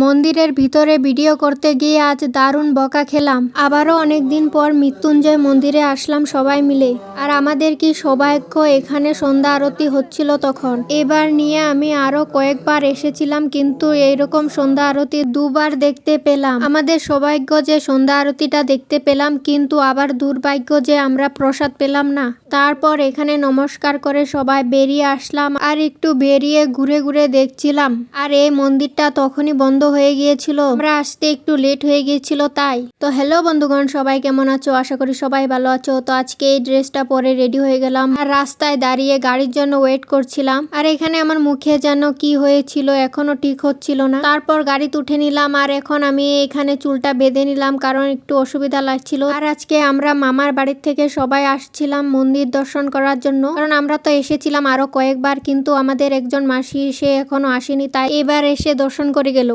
মন্দিরের ভিতরে ভিডিও করতে গিয়ে আজ দারুণ বকা খেলাম। আবারও অনেকদিন পর মৃত্যুঞ্জয় মন্দিরে আসলাম সবাই মিলে। আর আমাদের কি সৌভাগ্য, এখানে সন্ধ্যা আরতি হচ্ছিল তখন। এবার নিয়ে আমি আরো কয়েকবার এসেছিলাম, কিন্তু এইরকম সন্ধ্যা আরতি দুবার দেখতে পেলাম। আমাদের সৌভাগ্য যে সন্ধ্যা আরতিটা দেখতে পেলাম, কিন্তু আবার দুর্ভাগ্য যে আমরা প্রসাদ পেলাম না। তারপর এখানে নমস্কার করে সবাই বেরিয়ে আসলাম, আর একটু বেরিয়ে ঘুরে ঘুরে দেখছিলাম। আর এই মন্দিরটা তখনই বন্ধ হয়ে গিয়েছিল, আমরা আসতে একটু লেট হয়ে গিয়েছিল তাই। তো হ্যালো বন্ধুগণ, সবাই কেমন আছো? আশা করি সবাই ভালো আছো। তো আজকে এই ড্রেসটা পরে রেডি হয়ে গেলাম, আর রাস্তায় দাঁড়িয়ে গাড়ির জন্য ওয়েট করছিলাম। আর এখানে আমার মুখে যেন কি হয়েছিল, এখনো ঠিক হচ্ছিল না। তারপর গাড়িতে উঠে নিলাম, আর এখন আমি এখানে চুলটা বেঁধে নিলাম, কারণ একটু অসুবিধা লাগছিল। আর আজকে আমরা মামার বাড়ির থেকে সবাই আসছিলাম মন্দির দর্শন করার জন্য, কারণ আমরা তো এসেছিলাম আরো কয়েকবার, কিন্তু আমাদের একজন মাসি সে এখনো আসেনি, তাই এবার এসে দর্শন করে গেল।